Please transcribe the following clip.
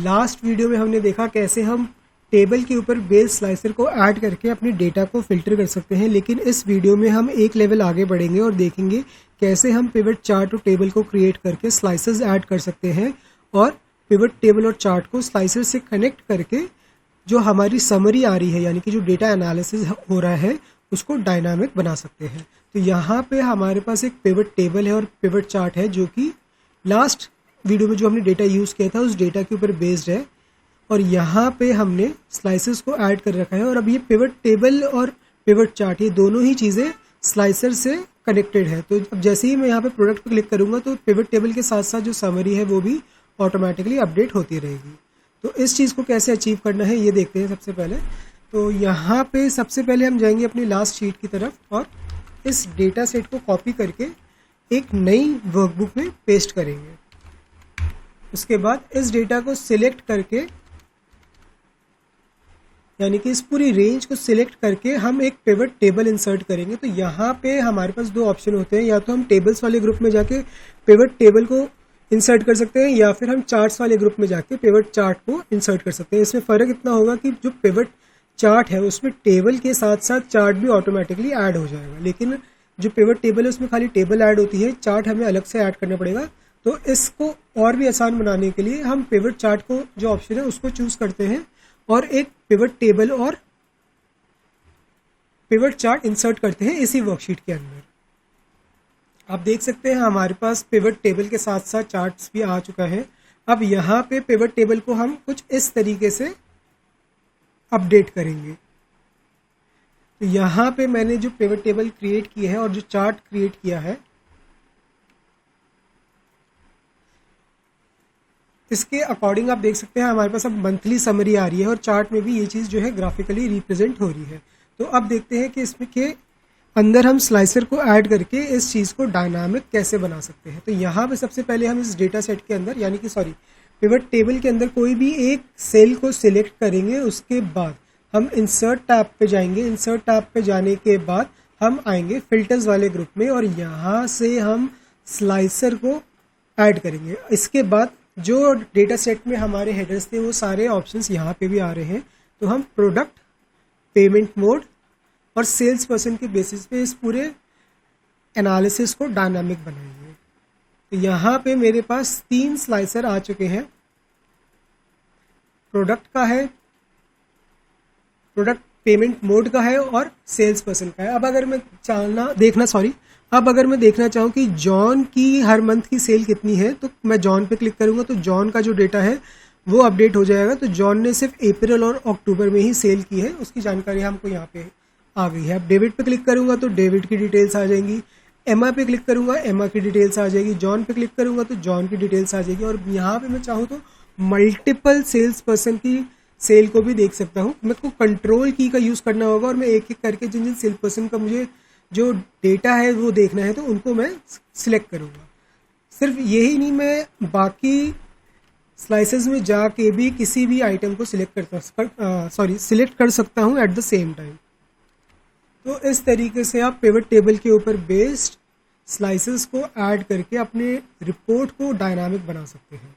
Last video में हमने देखा कैसे हम टेबल के ऊपर बेस्ड स्लाइसर को ऐड करके अपने डेटा को फिल्टर कर सकते हैं, लेकिन इस वीडियो में हम एक लेवल आगे बढ़ेंगे और देखेंगे कैसे हम पिवट चार्ट और टेबल को क्रिएट करके स्लाइसेस ऐड कर सकते हैं और पिवट टेबल और चार्ट को स्लाइसर से कनेक्ट करके जो हमारी समरी आ रही है, यानी कि जो डेटा एनालिसिस हो रहा है, उसको डायनामिक बना सकते हैं। तो यहाँ पे हमारे पास एक पिवट टेबल है और पिवट चार्ट है जो कि लास्ट वीडियो में जो हमने डेटा यूज़ किया था उस डेटा के ऊपर बेस्ड है, और यहाँ पे हमने स्लाइसेस को ऐड कर रखा है। और अब ये पिवट टेबल और पिवट चार्ट ये दोनों ही चीज़ें स्लाइसर से कनेक्टेड है। तो अब जैसे ही मैं यहाँ पे प्रोडक्ट पे क्लिक करूँगा तो पिवट टेबल के साथ साथ जो समरी है वो भी ऑटोमेटिकली अपडेट होती रहेगी। तो इस चीज़ को कैसे अचीव करना है ये देखते हैं सबसे पहले। तो यहाँ पे सबसे पहले हम जाएंगे अपनी लास्ट शीट की तरफ और इस डेटा सेट को कॉपी करके एक नई वर्कबुक में पेस्ट करेंगे। उसके बाद इस डेटा को सिलेक्ट करके, यानी कि इस पूरी रेंज को सिलेक्ट करके हम एक पिवट टेबल इंसर्ट करेंगे। तो यहाँ पे हमारे पास दो ऑप्शन होते हैं, या तो हम टेबल्स वाले ग्रुप में जाके पिवट टेबल को इंसर्ट कर सकते हैं या फिर हम चार्ट्स वाले ग्रुप में जाके पिवट चार्ट को इंसर्ट कर सकते हैं। इसमें फ़र्क इतना होगा कि जो पिवट चार्ट है उसमें टेबल के साथ साथ चार्ट भी ऑटोमेटिकली ऐड हो जाएगा, लेकिन जो पिवट टेबल है उसमें खाली टेबल ऐड होती है, चार्ट हमें अलग से ऐड करना पड़ेगा। तो इसको और भी आसान बनाने के लिए हम पिवट चार्ट को जो ऑप्शन है उसको चूज़ करते हैं और एक पिवट टेबल और पिवट चार्ट इंसर्ट करते हैं इसी वर्कशीट के अंदर। आप देख सकते हैं हमारे पास पिवट टेबल के साथ साथ चार्ट्स भी आ चुका है। अब यहाँ पे पिवट टेबल को हम कुछ इस तरीके से अपडेट करेंगे। तो यहाँ पे मैंने जो पिवट टेबल क्रिएट की है और जो चार्ट क्रिएट किया है, इसके अकॉर्डिंग आप देख सकते हैं हमारे पास अब मंथली समरी आ रही है और चार्ट में भी ये चीज़ जो है ग्राफिकली रिप्रेजेंट हो रही है। तो अब देखते हैं कि इसमें के अंदर हम स्लाइसर को ऐड करके इस चीज़ को डायनामिक कैसे बना सकते हैं। तो यहाँ पे सबसे पहले हम इस डेटा सेट के अंदर, यानी कि पिवट टेबल के अंदर कोई भी एक सेल को सिलेक्ट करेंगे। उसके बाद हम इंसर्ट टैब पे जाएंगे। इंसर्ट टैब पे जाने के बाद हम आएंगे फिल्टर्स वाले ग्रुप में और यहाँ से हम स्लाइसर को ऐड करेंगे। इसके बाद जो डेटा सेट में हमारे हेडर्स थे वो सारे ऑप्शंस यहाँ पे भी आ रहे हैं। तो हम प्रोडक्ट, पेमेंट मोड और सेल्स पर्सन के बेसिस पे इस पूरे एनालिसिस को डायनामिक बनाएंगे। तो यहाँ पे मेरे पास 3 स्लाइसर आ चुके हैं। प्रोडक्ट का है, प्रोडक्ट पेमेंट मोड का है और सेल्स पर्सन का है। अब अगर मैं देखना चाहूँ कि जॉन की हर मंथ की सेल कितनी है, तो मैं जॉन पे क्लिक करूँगा तो जॉन का जो डेटा है वो अपडेट हो जाएगा। तो जॉन ने सिर्फ अप्रैल और अक्टूबर में ही सेल की है, उसकी जानकारी हमको यहाँ पे आ गई है। अब डेविड पे क्लिक करूँगा तो डेविड की डिटेल्स आ जाएंगी। एमा पे क्लिक करूँगा, एमा की डिटेल्स आ जाएगी। जॉन पे क्लिक करूँगा तो जॉन की डिटेल्स आ जाएगी। और यहाँ पे मैं चाहूँ तो मल्टीपल सेल्स पर्सन की सेल को भी देख सकता हूँ। मेरे को कंट्रोल की का यूज़ करना होगा और मैं एक एक करके जिन जिन सेल पर्सन का मुझे जो डेटा है वो देखना है तो उनको मैं सिलेक्ट करूँगा। सिर्फ यही नहीं, मैं बाकी स्लाइसेस में जाके भी किसी भी आइटम को सिलेक्ट कर सकता हूँ एट द सेम टाइम। तो इस तरीके से आप पिवट टेबल के ऊपर बेस्ड स्लाइसेस को ऐड करके अपने रिपोर्ट को डायनामिक बना सकते हैं।